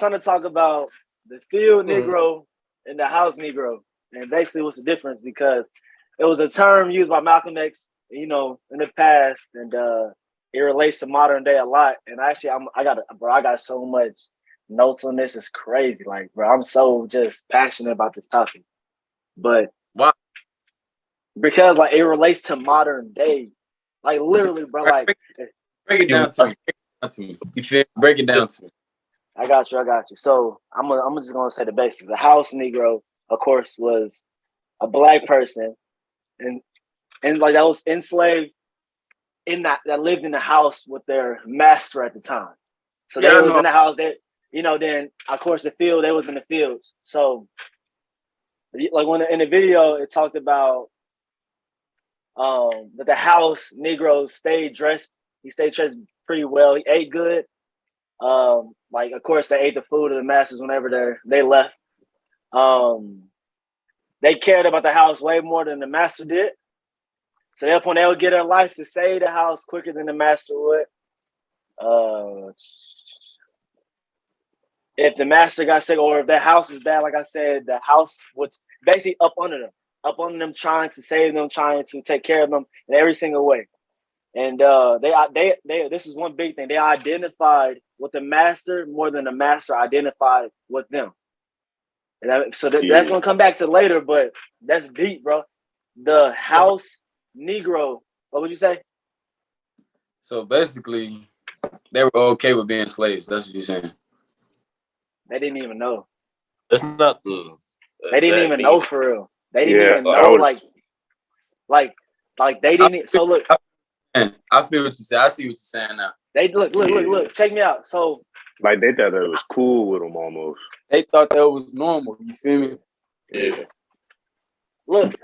trying to talk about the field Negro and the house Negro, and basically what's the difference, because it was a term used by Malcolm X, in the past, and it relates to modern day a lot. And actually, I got so much notes on this. It's crazy, like, bro, I'm so just passionate about this topic. But why? Because like it relates to modern day, like literally, bro. Like break it down to me. You feel? Break it down to me. I got you. So I'm just gonna say the basics. The house Negro, of course, was a black person, and like that was enslaved that lived in the house with their master at the time. So they was in the house. Then of course the field. They was in the fields. So like when in the video it talked about that the house Negro stayed dressed. He stayed dressed pretty well. He ate good. Like of course they ate the food of the masters whenever they left. They cared about the house way more than the master did. So therefore they would get their life to save the house quicker than the master would. If the master got sick or if their house is bad, like I said, the house was basically up under them, trying to save them, trying to take care of them in every single way. And they this is one big thing. They identified with the master more than the master identified with them. And that's gonna come back to later, but that's deep, bro. The house Negro. What would you say? So basically, they were okay with being slaves. That's what you're saying. They didn't even know. That's not the. They didn't even know for real. They didn't even know, like they didn't. So look, I feel what you say. I see what you're saying now. They look. Check me out. So like they thought that was cool with them almost. They thought that was normal. You feel me? Yeah. Look,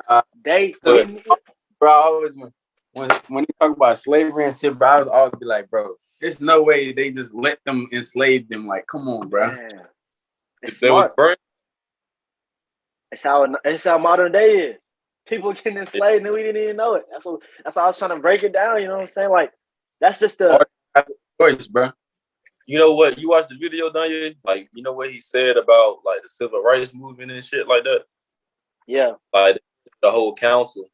bro, I always when you talk about slavery and shit, bro, I was always be like, bro, there's no way they just let them enslave them. Like, come on, bro. Man. It's smart. It's how modern day is. People getting enslaved and we didn't even know it. That's how I was trying to break it down. You know what I'm saying? Like, that's just the choice, bro. You know what? You watched the video, Dony'e? Like, you know what he said about like the civil rights movement and shit like that? Yeah. Like the whole council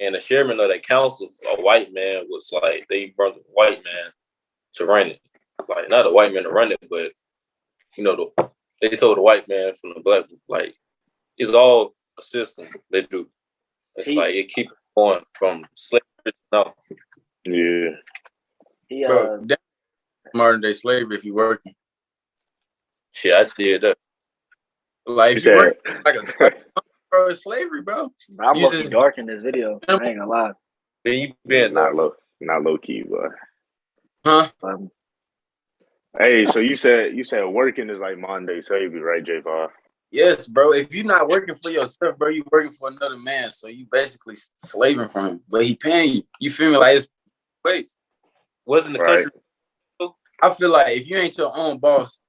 and the chairman of that council, a white man, was like they brought a white man to run it. Like not a white man to run it, but they told the white man from the black, like it's all a system they do. It's like it keeps going from slavery to now. Yeah. Bro, modern day slavery if you working. Shit, I did that. Like if you work like bro, it's slavery, bro. I'm looking dark in this video. I ain't gonna lie. Then you been not low key, but hey, so you said working is like modern day slavery, right, J5? Yes, bro. If you're not working for yourself, bro, you're working for another man. So you basically slaving from him, but he paying you. You feel me? Like it's wait. Wasn't the country? I feel like if you ain't your own boss,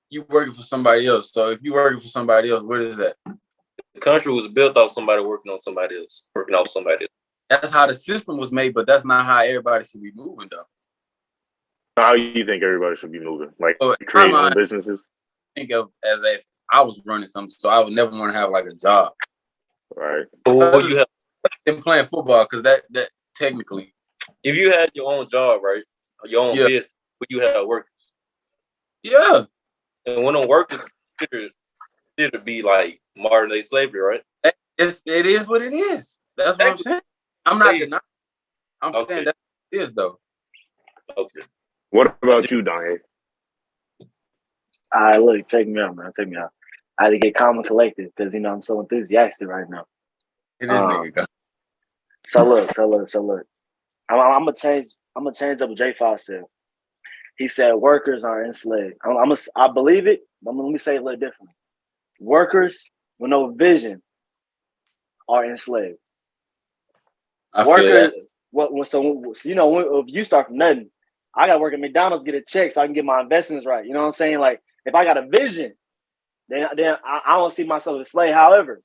you working for somebody else. So if you working for somebody else, what is that? The country was built off somebody working on somebody else, working off somebody else. That's how the system was made, but that's not how everybody should be moving, though. How do you think everybody should be moving? Like creating own businesses? Think of as if I was running something, so I would never want to have like a job. Right. Well, you have been playing football because that technically, if you had your own job, right, your own business, would you have workers? Yeah. And when them workers considered to be like modern day slavery, right? It is what it is. That's what I'm saying. I'm not denying. I'm saying that it is though. Okay. What about you, Dony'e? All right, look, check me out, man. Check me out. I had to get calm and collected because I'm so enthusiastic right now. It is nigga. So look. I'm gonna change up what J5 said. He said workers are enslaved. I believe it, but let me say it a little differently. Workers with no vision are enslaved. Workers, if you start from nothing, I gotta work at McDonald's, get a check so I can get my investments right. You know what I'm saying? Like if I got a vision, then I don't see myself as a slave. However,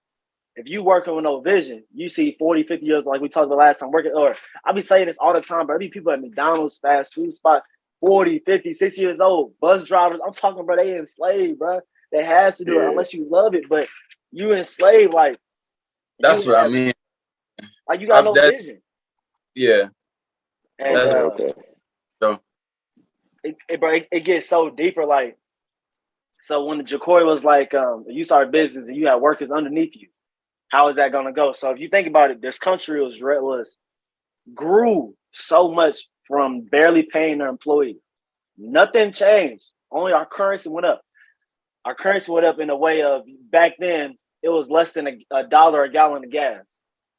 if you working with no vision, you see 40, 50 years like we talked about last time working, or I be saying this all the time, but I be people at McDonald's, fast food spots, 40, 50, 60 years old. Bus drivers, I'm talking, bro, they enslaved, bro. They have to do it unless you love it, but you enslaved, like. That's what I mean. Like, you got no vision. Yeah. And that's okay. So it gets so deeper, like, so when the Jaquri was like, you start a business and you have workers underneath you, how is that gonna go? So if you think about it, this country grew so much from barely paying their employees. Nothing changed. Only our currency went up. Our currency went up in a way of, back then it was less than a dollar a gallon of gas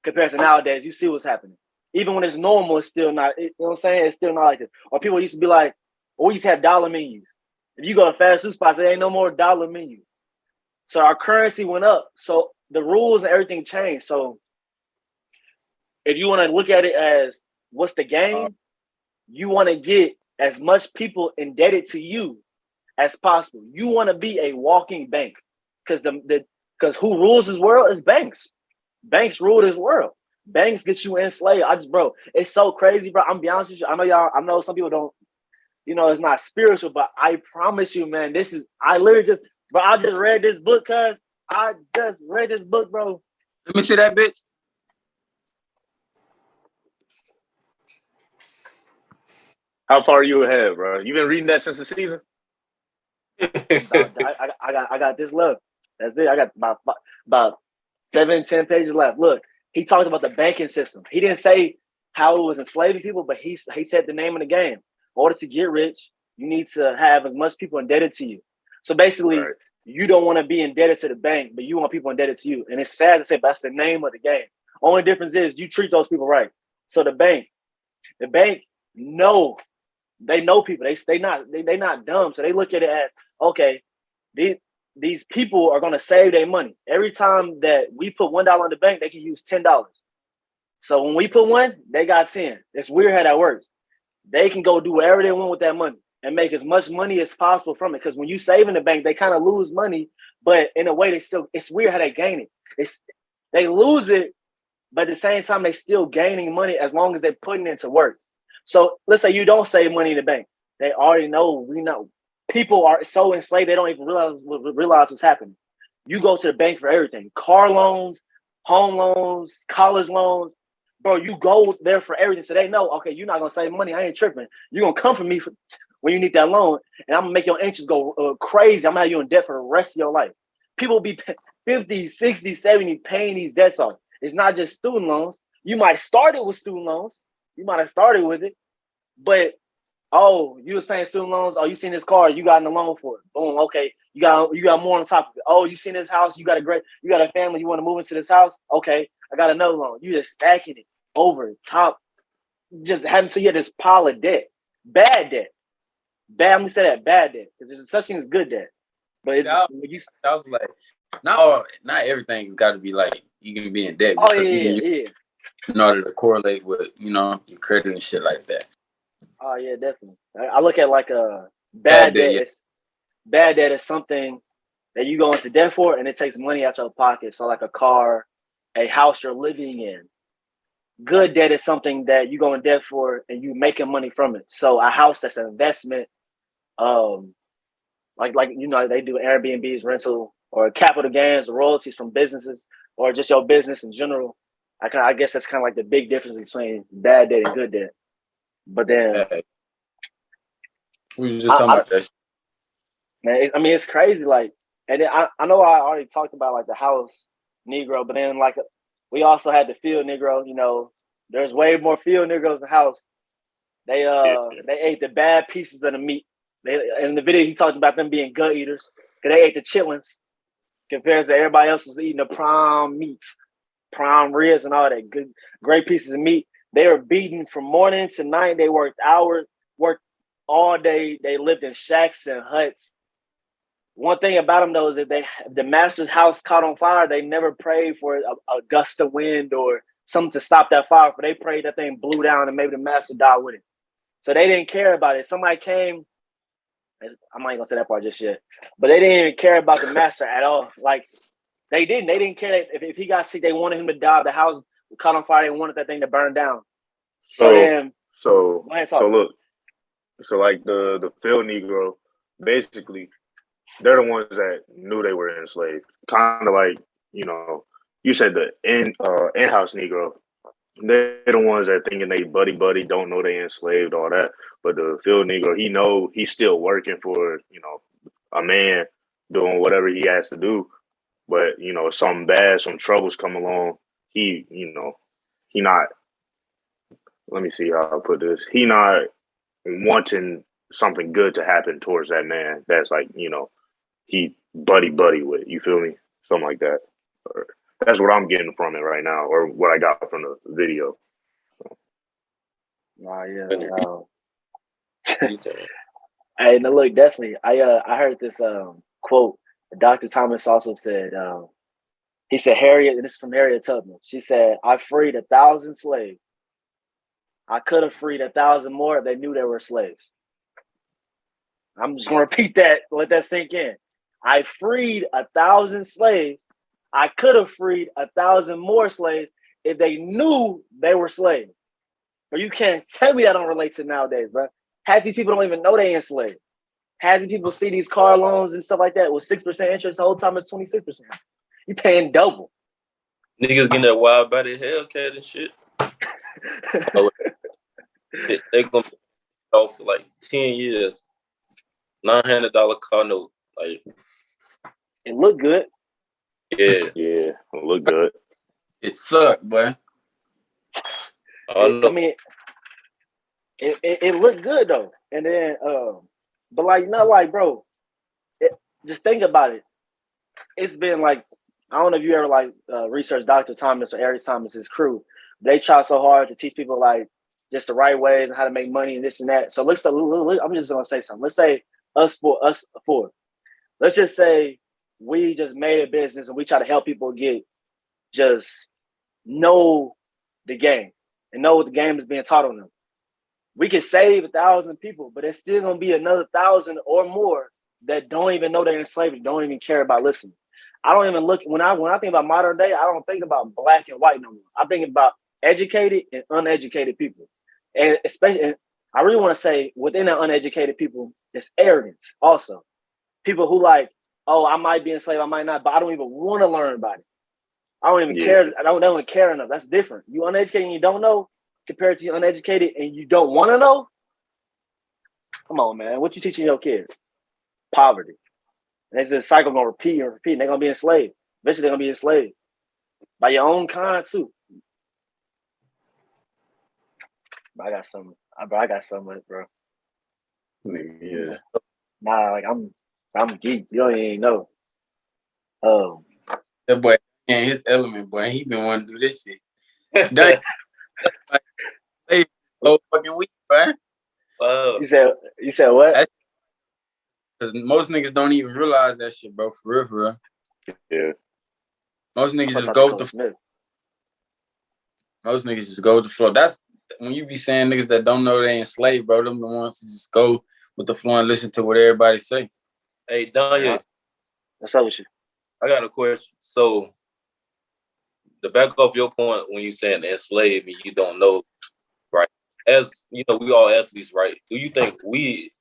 compared to nowadays. You see what's happening. Even when it's normal, it's still not. You know what I'm saying? It's still not like it. Or people used to be like, we used to have dollar menus. If you go to fast food spots, there ain't no more dollar menu. So our currency went up. So the rules and everything changed. So if you want to look at it as what's the game, you want to get as much people indebted to you as possible. You want to be a walking bank, because because who rules this world is banks. Banks rule this world. Banks get you enslaved. Bro, it's so crazy, bro. I'm be honest with you. I know some people don't, it's not spiritual, but I promise you, man, I just read this book, bro. Let me see that bitch. How far are you ahead, bro? You been reading that since the season? I got this left. That's it. I got about 7-10 pages left. Look, he talked about the banking system. He didn't say how it was enslaving people, but he said the name of the game. In order to get rich, you need to have as much people indebted to you. So basically, you don't want to be indebted to the bank, but you want people indebted to you. And it's sad to say, but that's the name of the game. Only difference is you treat those people right. So the bank, no. They know people. They not dumb. So they look at it as, okay, these people are gonna save their money. Every time that we put $1 in the bank, they can use $10. So when we put one, they got 10. It's weird how that works. They can go do whatever they want with that money and make as much money as possible from it. Because when you save in the bank, they kind of lose money, but in a way it's weird how they gain it. They lose it, but at the same time, they still gaining money as long as they're putting it into work. So let's say you don't save money in the bank. They already know, we know. People are so enslaved, they don't even realize what's happening. You go to the bank for everything. Car loans, home loans, college loans. Bro, you go there for everything. So they know, okay, you're not going to save money. I ain't tripping. You're going to come for me when you need that loan, and I'm going to make your interest go crazy. I'm going to have you in debt for the rest of your life. People be 50, 60, 70 paying these debts off. It's not just student loans. You might start it with student loans. You might have started with it, but you was paying student loans. Oh, you seen this car, you got a loan for it. Boom, okay. You got more on top of it. Oh, you seen this house, you got a family, you want to move into this house? Okay, I got another loan. You just stacking it over top, just having to get this pile of debt. Bad debt. Bad, I'm gonna say that, bad debt. Because there's such thing as good debt. But I was like, not everything got to be like you can be in debt. Oh yeah. In order to correlate with, your credit and shit like that. Oh yeah, definitely. I look at like a bad debt. Yeah. Bad debt is something that you go into debt for, and it takes money out your pocket. So like a car, a house you're living in. Good debt is something that you go in debt for, and you making money from it. So a house that's an investment, like they do Airbnbs, rental, or capital gains, royalties from businesses, or just your business in general. I guess that's kind of like the big difference between bad debt and good debt. But then we were just talking about that. Man, it's crazy. Like, and then I know I already talked about like the house Negro, but then like we also had the field Negro. There's way more field Negroes in the house. They ate the bad pieces of the meat. In the video, he talked about them being gut eaters because they ate the chitlins compared to everybody else was eating the prime meats, prime ribs, and all that good, great pieces of meat. They were beaten from morning to night. They worked hours, worked all day. They lived in shacks and huts. One thing about them, though, is that the master's house caught on fire. They never prayed for a gust of wind or something to stop that fire. But they prayed that thing blew down and maybe the master died with it. So they didn't care about it. Somebody came. I'm not even gonna say that part just yet. But they didn't even care about the master at all. Like they didn't. They didn't care that if he got sick, they wanted him to die. The house caught on fire. They wanted that thing to burn down. So look, So like the field Negro, basically, they're the ones that knew they were enslaved. Kind of like, you said the in-house Negro. They're the ones that thinking they buddy, don't know they enslaved, all that. But the field Negro, he know he's still working for, a man doing whatever he has to do. But, something bad, some troubles come along. He not, let me see how I put this. He not wanting something good to happen towards that man. That's like, he buddy with. You feel me? Something like that. Or, that's what I'm getting from it right now, or what I got from the video. Nah, yeah. Hey, no, look, definitely. I heard this quote. Dr. Thomas also said. He said, Harriet, and this is from Harriet Tubman. She said, "I freed 1,000 slaves. I could have freed 1,000 more if they knew they were slaves." I'm just gonna repeat that. Let that sink in. I freed 1,000 slaves. I could have freed 1,000 more slaves if they knew they were slaves. But you can't tell me that don't relate to nowadays, bro. Half these people don't even know they enslaved. Half these people see these car loans and stuff like that with 6% interest. The whole time it's 26%. You paying double. Niggas getting that wild body Hellcat and shit. They gonna be off for like 10 years. $900 car note. Like, it looked good. Yeah, it looked good. It sucked, boy. I mean, it looked good though. And then, but like, not like, bro. Just think about it. It's been like, I don't know if you ever like research Dr. Thomas or Eric Thomas's crew. They try so hard to teach people like just the right ways and how to make money and this and that. So I'm just gonna say something. Let's say us four. Let's just say we just made a business and we try to help people just know the game and know what the game is being taught on them. We can save 1,000 people, but it's still gonna be another 1,000 or more that don't even know they're enslaved, don't even care about listening. I don't even look when I think about modern day, I don't think about black and white no more. I think about educated and uneducated people. And especially, I really want to say within the uneducated people, it's arrogance also. People who like, oh, I might be enslaved, I might not, but I don't even want to learn about it. I don't even care. I don't even care enough. That's different. You uneducated and you don't know compared to you uneducated and you don't want to know. Come on, man. What you teaching your kids? Poverty. And it's a cycle gonna repeat and repeat. And they're gonna be enslaved. Eventually, they're gonna be enslaved by your own kind too. But I got some. I got something, bro. Yeah. Nah, like I'm geek. You don't even know. That boy in his element, boy. He been wanting to do this shit. Done like, whole fucking week, boy. You said what? Because most niggas don't even realize that shit, bro. For real. Yeah. Most niggas just go with the flow. Most niggas just go with the flow. That's when you be saying niggas that don't know they enslaved, bro. Them the ones who just go with the flow and listen to what everybody say. Hey, Dony'e. What's up with you? I got a question. So, to back off your point when you saying enslaved and you don't know, right? As you know, we all athletes, right? Do you think we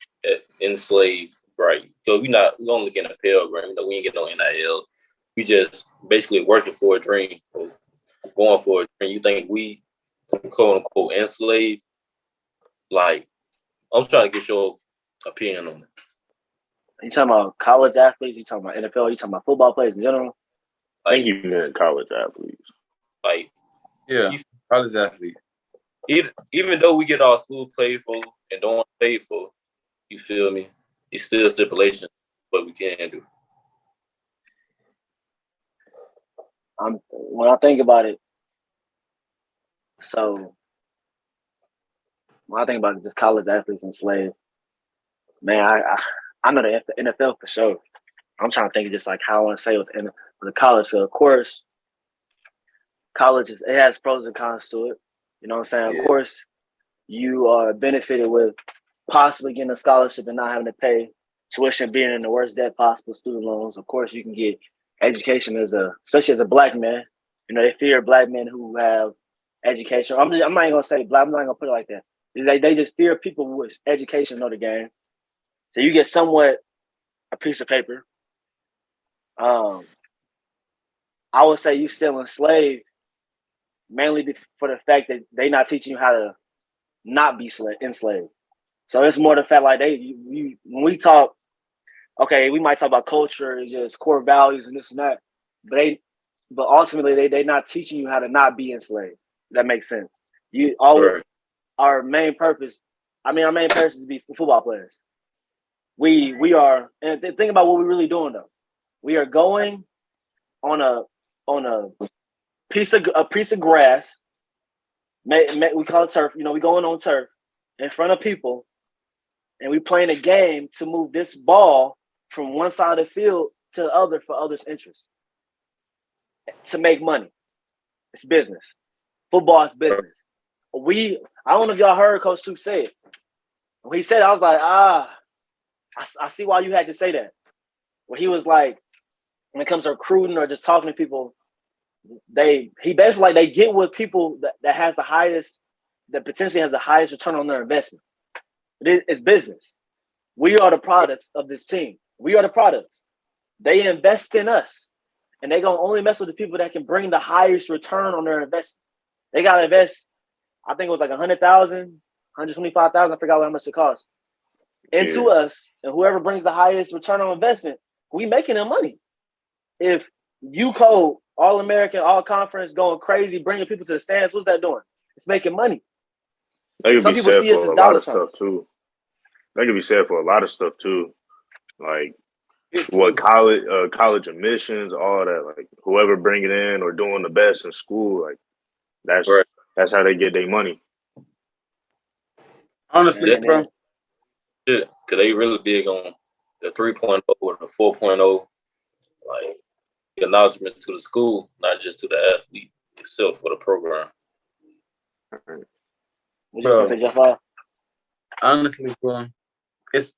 enslaved, right? So we only getting a Pell Grant. You know, we ain't getting no NIL. We just basically working for a dream, or going for a dream. You think we quote unquote enslaved? Like, I'm trying to get your opinion on it. You talking about college athletes? You talking about NFL? You talking about football players in general? I think you meant college athletes. Like, yeah, college athletes. Even though we get our school paid for and don't pay for, you feel me? It's still stipulation what we can do. When I think about it, so when I think about it, just college athletes enslaved. Man, I know the NFL for sure. I'm trying to think of just like how I want to say with the college. So of course, college it has pros and cons to it. You know what I'm saying? Yeah. Of course, you are benefited with possibly getting a scholarship and not having to pay tuition, being in the worst debt possible, student loans. Of course, you can get education especially as a black man. You know, they fear black men who have education. I'm not even gonna say black. I'm not gonna put it like that. They just fear people with education know the game. So you get somewhat a piece of paper. I would say you still enslaved mainly for the fact that they not teaching you how to not be enslaved. So it's more the fact like when we talk, okay, we might talk about culture and just core values and this and that, but ultimately they not teaching you how to not be enslaved. That makes sense. You always Right. our main purpose is to be football players. We are, and think about what we're really doing though. We are going on a piece of grass. We call it turf. We going on turf in front of people, and we playing a game to move this ball from one side of the field to the other for others' interests to make money. It's business. Football is business. I don't know if y'all heard Coach Sue say it. When he said it, I was like, I see why you had to say that. When he was like, when it comes to recruiting or just talking to people, they get with people that has the highest, that potentially has the highest return on their investment. It's business. We are the products of this team. We are the products. They invest in us, and they gonna only mess with the people that can bring the highest return on their investment. They gotta invest. I think it was like 100,000, 125,000. I forgot how much it cost into us, and whoever brings the highest return on investment, we making them money. If you code all American, all conference, going crazy, bringing people to the stands, what's that doing? It's making money. Some people see us as dollar signs too. That could be said for a lot of stuff too, like what college admissions, all that. Like whoever bring it in or doing the best in school, like that's how they get their money. Honestly, bro. Yeah, because they really big on the 3.0 or the 4.0, like acknowledgement to the school, not just to the athlete itself for the program. Bro, honestly, bro, it's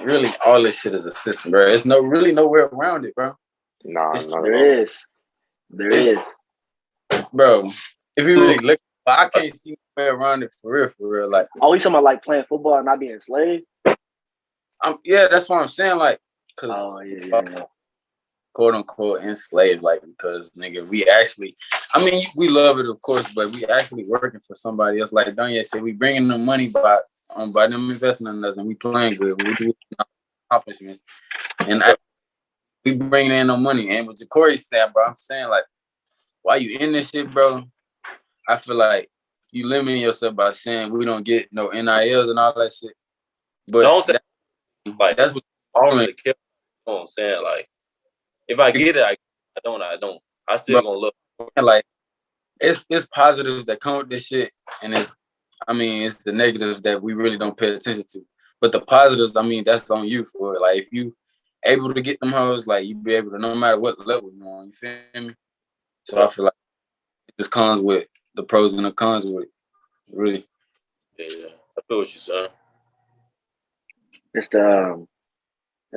really all this shit is a system, bro. It's really nowhere around it, bro. There is. Bro, if you really look, I can't see no way around it for real. Like, are we talking about like playing football and not being enslaved? Yeah, that's what I'm saying. Like, cause quote unquote enslaved, like, because nigga, we actually, we love it, of course, but we actually working for somebody else. Like Dony'e said, we bringing them money by them investing in us, and we playing good. We do accomplishments, and we bringing in no money. And with Jaquri said, bro, I'm saying, like, why you in this shit, bro? I feel like you limiting yourself by saying we don't get no NILs and all that shit. But that's what I'm really care. You know what I'm saying? Like, if I get it, I don't. I still gonna look. Like, it's positives that come with this shit, and it's the negatives that we really don't pay attention to. But the positives, that's on you for it. Like, if you able to get them hoes, like, you be able to, no matter what level you're on. You feel me? So I feel like it just comes with the pros and the cons with it. Really. Yeah. I feel what you're saying. It's the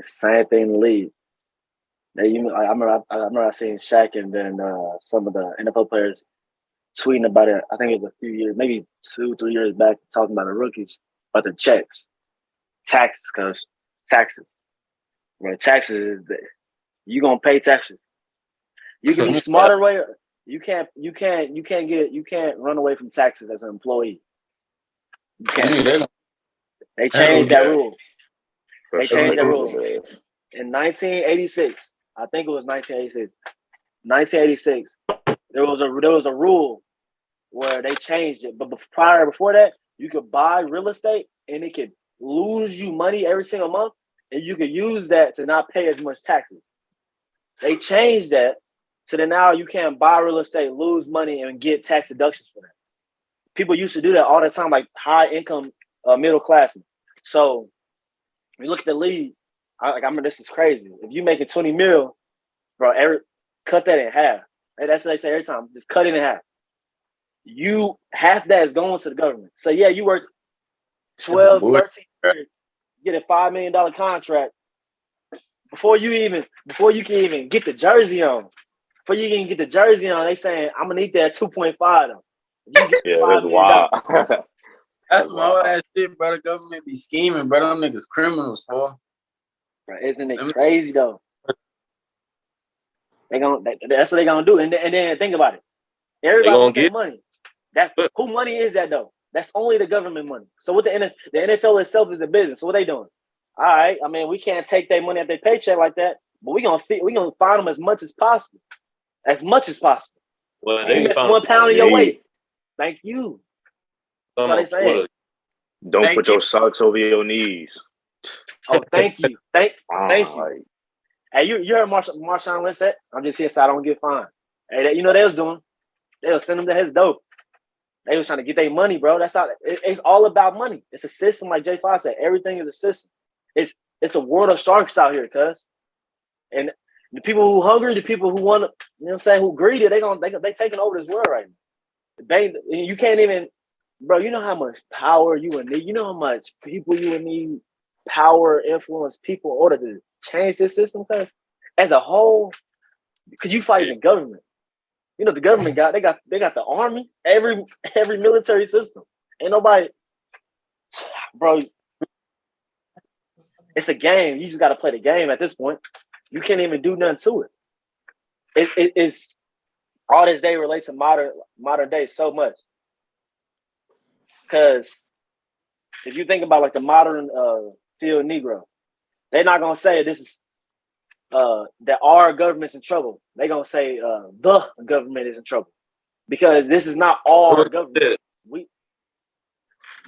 same thing in the league. I remember I seen Shaq and then some of the NFL players tweeting about it. I think it was a few years, maybe 2-3 years back, talking about the rookies, about the checks, taxes. Right, taxes is you gonna pay taxes. You can be smarter way. You can't run away from taxes as an employee. You can't. They changed that rule. They changed that rule in 1986. I think it was 1986. 1986. There was a rule where they changed it, but before that, you could buy real estate and it could lose you money every single month, and you could use that to not pay as much taxes. They changed that, so that now you can't buy real estate, lose money, and get tax deductions for that. People used to do that all the time, like high income, middle class. So when you look at the league, this is crazy. If you making 20 mil, bro, cut that in half. That's what they say every time. Just cut it in half. Half that is going to the government. So yeah, you work 12, 13 years, get a $5 million contract before you can even get the jersey on. Before you can get the jersey on, they saying I'm gonna need that 2.5 though. That's wild. That's some whole ass shit, bro. The government be scheming, bro. Them niggas criminals, for. Isn't it crazy though? That's what they gonna do. And then think about it. Everybody want their money. Who money is that though? That's only the government money. So what the NFL itself is a business. So what they doing? All right. I mean, we can't take their money at their paycheck like that, but we gonna find them as much as possible. As much as possible. Well, they miss 1 pound of your weight. Thank you. That's what they saying. Don't put your socks over your knees. Oh, thank you. Thank you. Hey, you heard Marshawn Lynch said, I'm just here so I don't get fined. Hey, you know what they was doing? They was sending him to his dope. They was trying to get their money, bro. That's how it's all about money. It's a system, like J. Fox said. Everything is a system. It's a world of sharks out here, cuz. And the people who hungry, the people who want to, you know what I'm saying, who greedy, they taking over this world right now. You can't even, bro, you know how much power you would need. You know how much people you would need, power, influence, people in order to change this system, cuz. As a whole, because you fight the government. You know, the government they got the army, every military system. Ain't nobody, bro. It's a game. You just got to play the game at this point. You can't even do nothing to it. It's all this day relates to modern day so much. Because if you think about like the modern field Negro, they're not gonna say this is that our government's in trouble. They're gonna say the government is in trouble. Because this is not our government.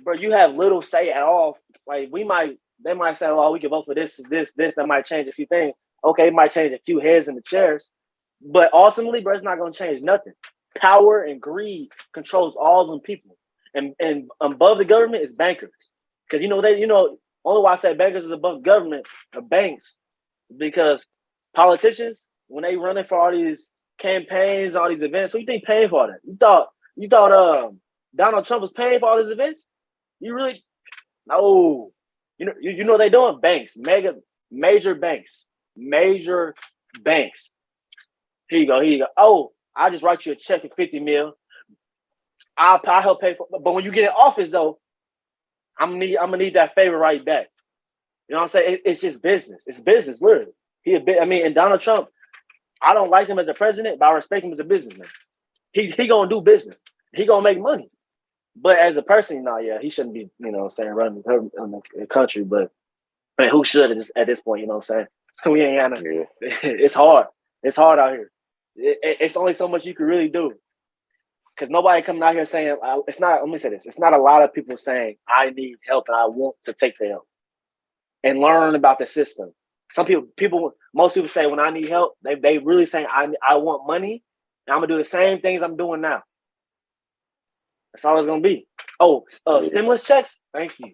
Bro, you have little say at all. Like they might say, "Oh, we can vote for this. That might change a few things." Okay, it might change a few heads in the chairs, but ultimately, bro, it's not going to change nothing. Power and greed controls all of them people, and above the government is bankers. Because only why I say bankers is above government or banks, because politicians, when they running for all these campaigns, all these events, who you think paying for all that? You thought Donald Trump was paying for all these events? You really? No. You know what they doing? Banks, major banks. Here you go. Oh, I just write you a check for $50 million. I'll help pay for. But when you get in office, though, I'm gonna need that favor right back. You know what I'm saying? It's just business. It's business, literally. And Donald Trump, I don't like him as a president, but I respect him as a businessman. He gonna do business. He gonna make money. But as a person, he shouldn't be, running the country. But man, who should at this point? You know what I'm saying? We ain't got no. It's hard. It's hard out here. It's only so much you can really do. Because nobody coming out here saying it's not. Let me say this: it's not a lot of people saying I need help and I want to take the help and learn about the system. Some most people say when I need help, they really saying I want money and I'm gonna do the same things I'm doing now. That's all it's gonna be. Stimulus checks. Thank you.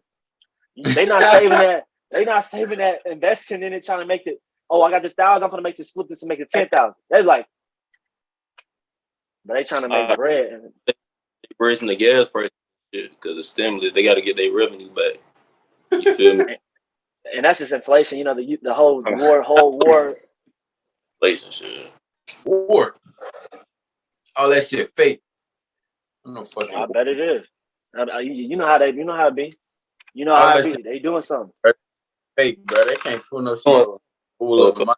They not saving that. They not saving that, investing in it, trying to make it. Oh, I got this 1,000. I'm gonna make this, flip this, and make it 10,000. They're like, but they trying to make bread. They raising the gas price because of stimulus. They got to get their revenue back. You feel me? And that's just inflation. You know, the whole war. Inflation shit. War. All that shit fake. I bet it is. You know how it be. You know how it be. They doing something. Fake, bro. They can't pull no shit. Pull over my.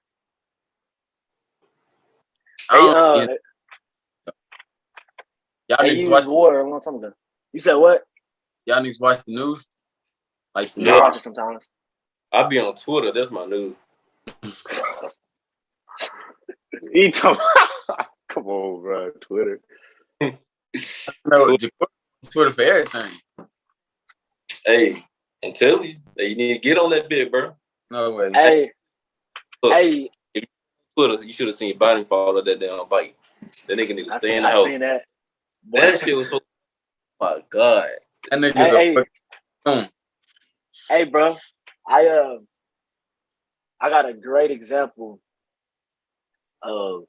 Y'all niggas use water a long time ago. You said what? Y'all niggas watch the news? I watch it sometimes. I be on Twitter. That's my news. Come on, bro. Twitter. No, Twitter for everything. Hey, I'm telling you, you need to get on that bit, bro. No way. Hey, if Twitter, you should have seen Biden fall of that damn bike. That nigga need to stay in the house. I seen that. That shit was so. Oh my God. That nigga's Hey, bro. I got a great example of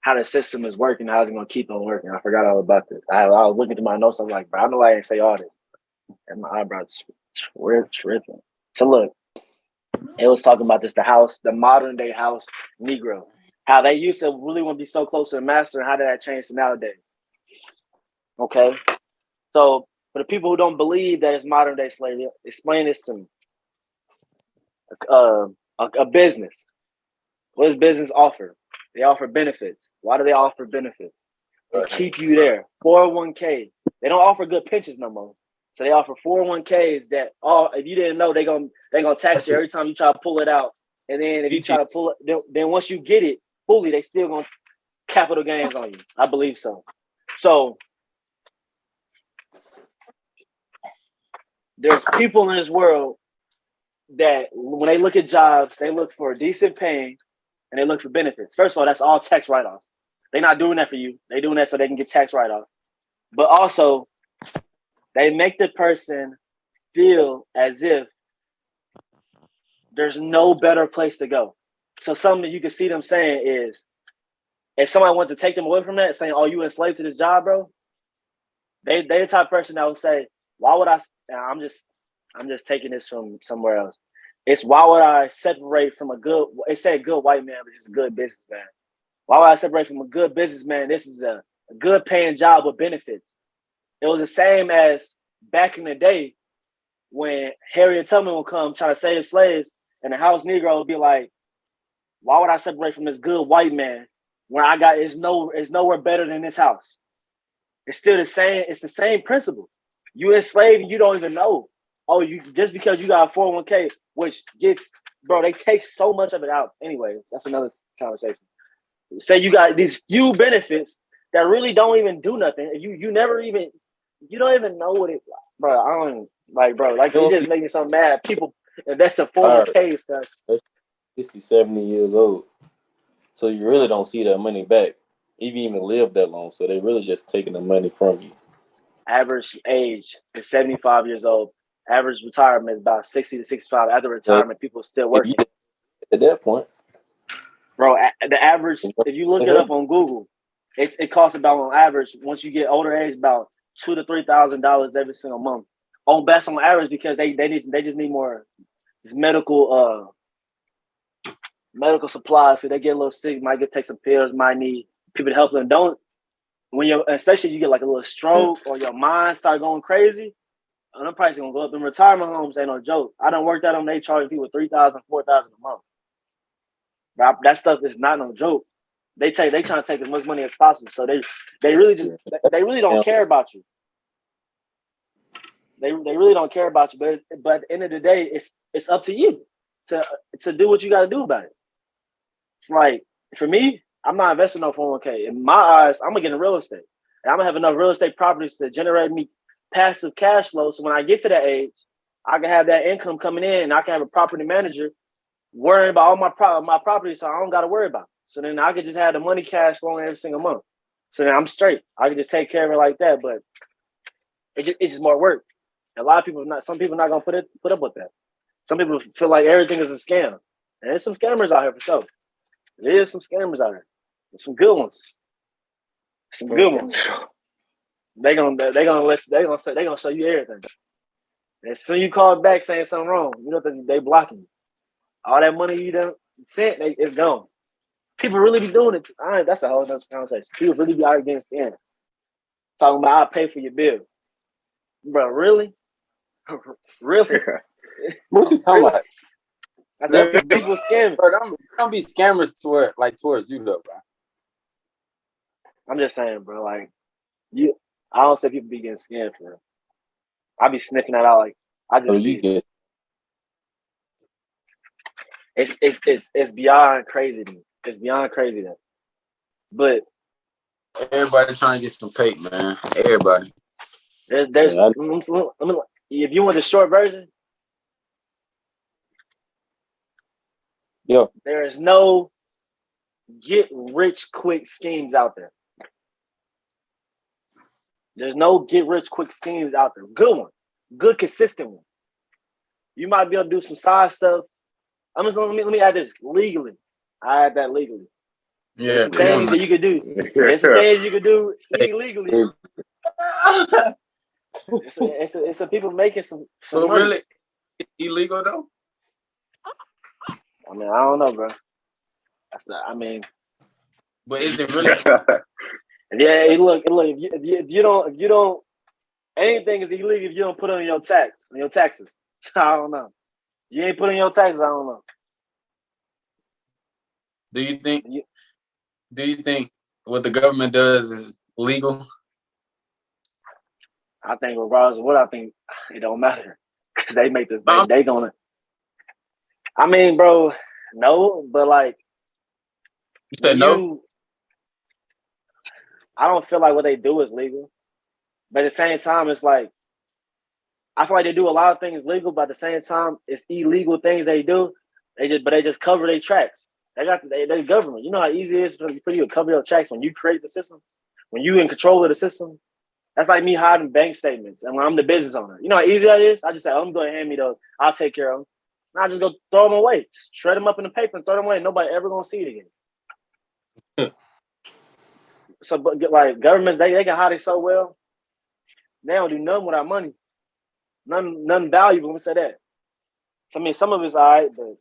how the system is working, how it's gonna keep on working. I forgot all about this. I was looking through my notes. I was like, bro, I know I ain't say all this. And my eyebrows were tripping. So look, it was talking about this, the modern day house Negro. How they used to really want to be so close to the master, and how did that change to nowadays? Okay. So For the people who don't believe that it's modern day slavery, explain this to me. A business. What does business offer? They offer benefits. Why do they offer benefits? They keep you there. 401k. They don't offer good pensions no more. So they offer 401ks that if you didn't know, they're gonna tax you every time you try to pull it out. And then if you try to pull it, then once you get it fully, they still gonna capital gains on you. I believe so. So there's people in this world that when they look at jobs, they look for decent paying and they look for benefits. First of all, that's all tax write-offs. They're not doing that for you. They're doing that so they can get tax write-off. But also, they make the person feel as if there's no better place to go. So something you can see them saying is, if somebody wants to take them away from that, saying, "Oh, you enslaved to this job, bro," they the type of person that will say, "Why would I?" I'm just taking this from somewhere else. It's why would I separate from a good? It said good white man, but just a good businessman. Why would I separate from a good businessman? This is a good paying job with benefits. It was the same as back in the day when Harriet Tubman would come trying to save slaves, and the house Negro would be like, "Why would I separate from this good white man when I got it's nowhere better than this house?" It's still the same. It's the same principle. You enslaved and you don't even know. Oh, you just because you got a 401k, which gets, bro, they take so much of it out. Anyways, that's another conversation. Say you got these few benefits that really don't even do nothing. You never even, you don't even know what it, bro. I don't even, like, bro, like you just making me so mad. People, that's a 401k stuff. 60, 70 years old. So you really don't see that money back. If you even live that long. So they really just taking the money from you. Average age is 75 years old. Average retirement is about 60 to 65. After retirement, people still working. At that point. Bro, the average, if you look it up on Google, it costs about on average, once you get older age, about $2,000 to $3,000 every single month. That's on average because they just need more medical supplies. So they get a little sick, might take some pills, might need people to help them. Especially if you get like a little stroke or your mind start going crazy, them prices gonna go up. In retirement homes ain't no joke. I done worked at them. They charge people $3,000, $4,000 a month. But that stuff is not no joke. They trying to take as much money as possible. So they really don't care about you. They really don't care about you. But at the end of the day, it's up to you to do what you got to do about it. It's like, for me, I'm not investing no 401k. In my eyes, I'm gonna get in real estate, and I'm gonna have enough real estate properties to generate me passive cash flow. So when I get to that age, I can have that income coming in, and I can have a property manager worrying about all my property, so I don't got to worry about it. So then I could just have the money cash flowing every single month. So then I'm straight. I can just take care of it like that. But it's just more work. A lot of people some people not gonna put up with that. Some people feel like everything is a scam, and there's some scammers out here for sure. There is some scammers out here. There's some good ones. Some good ones. They gonna show you everything. And as soon as you call back saying something wrong, you know that they blocking you. All that money you done sent, it's gone. People really be doing it. That's a whole other conversation. People really be out against scam. Talking about I'll pay for your bill. Bro, really? Really? What you talking about? I said people scamming. Bro, don't be scammers towards you though, bro. I'm just saying, bro. Like I don't say people be getting scammed for real. I be sniffing that out. Like I just see it. It's beyond crazy to me. It's beyond crazy to me. But everybody trying to get some paper, man. Everybody. There's if you want the short version, there is no get rich quick schemes out there. There's no get rich quick schemes out there. Good one, good consistent one. You might be able to do some side stuff. Let me add this legally. I add that legally. Yeah, there's some things that you could do. There's some things you could do illegally. It's a people making some so money. Really illegal though? I mean, I don't know, bro. That's not. I mean, but is it really? Yeah. Look. If you don't, anything is illegal if you don't put it on your taxes. I don't know. You ain't putting your taxes. I don't know. Do you think what the government does is legal? I think regardless of what I think, it don't matter because they make this. They gonna. I mean, bro, no, but like you said no. I don't feel like what they do is legal, but at the same time, it's like I feel like they do a lot of things legal, but at the same time, it's illegal things they do. They just cover their tracks. They government. You know how easy it is for you to cover your tracks when you create the system, when you in control of the system. That's like me hiding bank statements, and when I'm the business owner, you know how easy that is. I just say, "I'm going to hand me those. I'll take care of them." And I just go throw them away, just shred them up in the paper and throw them away. Nobody ever gonna see it again. So, but like governments, they can hide it so well. They don't do nothing with our money. None valuable. Let me say that. So, I mean, some of it's all right, but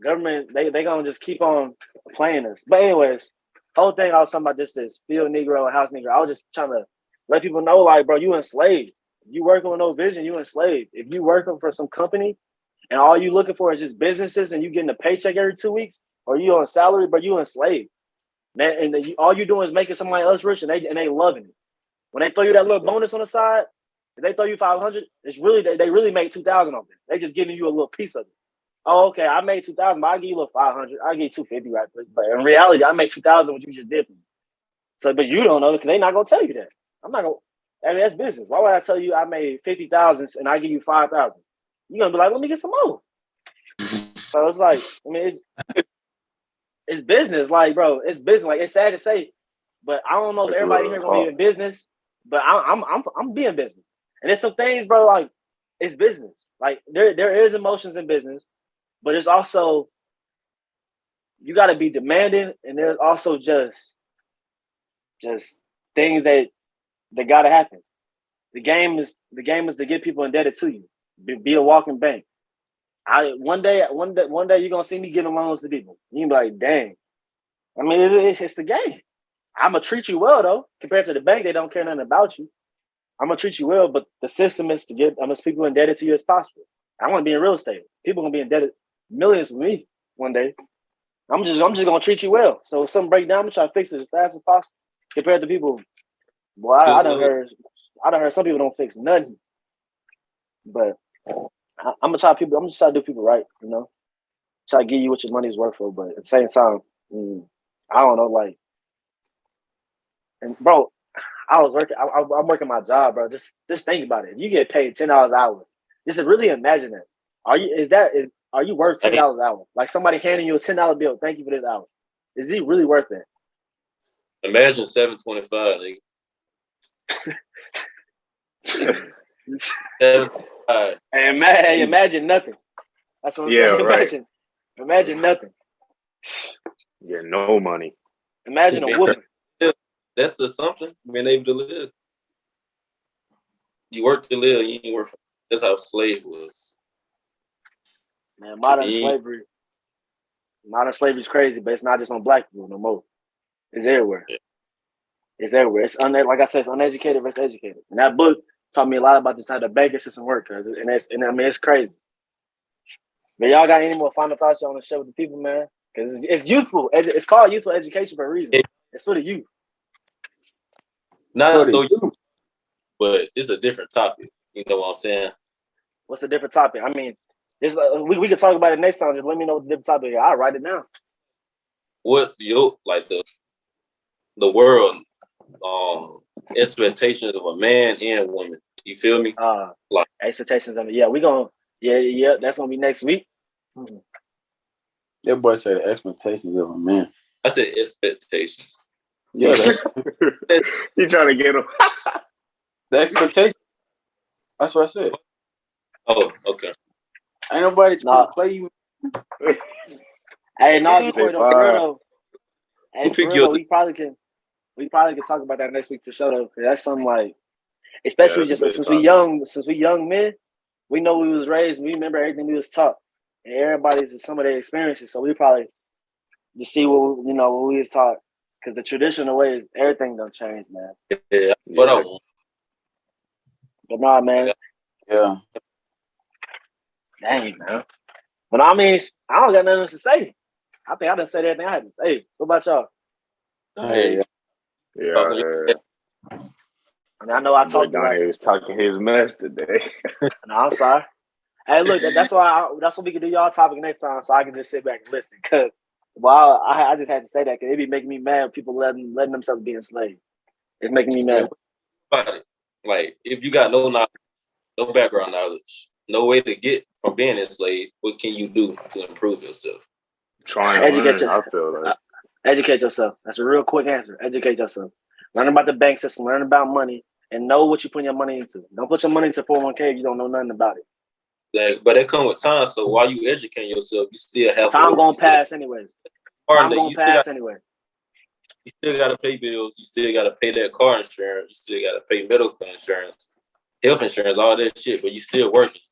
government, they gonna just keep on playing us. But anyways, whole thing I was talking about just this field Negro and house Negro. I was just trying to let people know, like, bro, you enslaved. You working with no vision, you enslaved. If you working for some company and all you looking for is just businesses and you getting a paycheck every 2 weeks, or you on salary, but you enslaved. Man, and all you doing is making somebody else rich, and they loving it. When they throw you that little bonus on the side, if they throw you 500, it's really they really make 2,000 off it. They just giving you a little piece of it. Oh, okay, I made 2,000, but I give you a little 500. I give you 250 right quick. But in reality, I make 2,000 what you just did for me. So, but you don't know because they not gonna tell you that. I'm not gonna. I mean, that's business. Why would I tell you I made 50,000 and I give you 5,000? You're gonna be like, let me get some more. So it's like, I mean, it's business. Like, bro, it's business. Like, it's sad to say, but I don't know if everybody here gonna be in business. But I'm being business, and there's some things, bro. Like, it's business. Like, there is emotions in business, but it's also you got to be demanding, and there's also just things that got to happen. The game is to get people indebted to you. Be a walking bank. One day you're gonna see me giving loans to people. You can be like, dang. I mean, it's the game. I'm gonna treat you well though. Compared to the bank, they don't care nothing about you. I'm gonna treat you well, but the system is to get as much people indebted to you as possible. I want to be in real estate. People gonna be indebted millions with me one day. I'm just gonna treat you well. So if something break down, I'm gonna try to fix it as fast as possible. Compared to people, boy, I done heard some people don't fix nothing. But I'm just trying to do people right, you know. Try to give you what your money's worth for, but at the same time, I don't know, like, and bro, I'm working my job, bro. Just think about it. If you get paid $10 an hour, just really imagine that. Are you worth $10 an hour? Like somebody handing you a $10 bill, thank you for this hour. Is he really worth it? Imagine $7.25, nigga. Hey, imagine nothing. That's what I'm saying. Right. Imagine nothing. Yeah, no money. Imagine a whooping. That's the assumption. Being able to live. You work to live. You ain't work for. That's how slave was. Man, modern slavery is crazy, but it's not just on black people no more. It's everywhere. Yeah. It's everywhere. It's like I said, it's uneducated versus educated. And that book taught me a lot about this how the banking system works, and I mean it's crazy. But y'all got any more final thoughts y'all want to share with the people, man? Because it's youthful. It's called youthful education for a reason. It's for the youth. Not for youth, but it's a different topic. You know what I'm saying? What's a different topic? I mean, it's we could talk about it next time. Just let me know what the different topic is. I'll write it down. What's your the world expectations of a man and woman? You feel me? Like expectations of that's gonna be next week. Mm-hmm. That boy said the expectations of a man. I said expectations. Yeah, you trying to get him. The expectation. That's what I said. Oh, okay. Ain't nobody trying to play you. Hey, for real. Hey, for real, we probably can talk about that next week for sure though. Cause that's something like, especially just since we young men, we know we was raised. We remember everything we was taught, and everybody's some of their experiences. So we probably just see what we was taught. Because the traditional way is everything don't change, man. Yeah, but I want. But nah, man. Yeah. Dang, man. But I mean, I don't got nothing else to say. I think I done said everything I had to say. What about y'all? Hey, Yeah. I mean, I know I talked about Dony'e was talking his mess today. No, I'm sorry. Hey, look, that's why we can do y'all topic next time, so I can just sit back and listen. Cause I just had to say that because it be making me mad when people letting themselves be enslaved. It's making me mad. About it. Like, if you got no knowledge, no background knowledge, no way to get from being enslaved, what can you do to improve yourself? Trying to learn, I feel like. Educate yourself. That's a real quick answer. Educate yourself. Learn about the bank system. Learn about money, and know what you put your money into. Don't put your money into 401k if you don't know nothing about it. Like, but it come with time. So while you educate yourself, you still have time gonna pass anyways. Time gonna pass anyway. You still gotta pay bills. You still gotta pay that car insurance. You still gotta pay medical insurance, health insurance, all that shit. But you still working.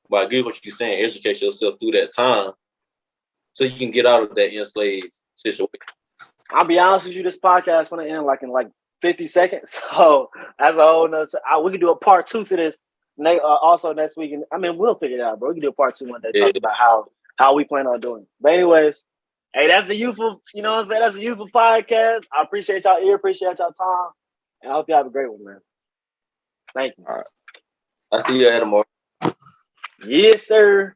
But I get what you're saying. Educate yourself through that time so you can get out of that enslaved situation. I'll be honest with you. This podcast is gonna end in 50 seconds. So that's a whole nother. We can do a part 2 to this. Also next week, and I mean we'll figure it out, bro. We can do a part 2 one day talking about how we plan on doing it. But anyways, hey, that's the Youthful. You know what I'm saying? That's the Youthful podcast. I appreciate y'all ear, appreciate y'all time, and I hope y'all have a great one, man. Thank you. All right. I'll see you at tomorrow. Yes, sir.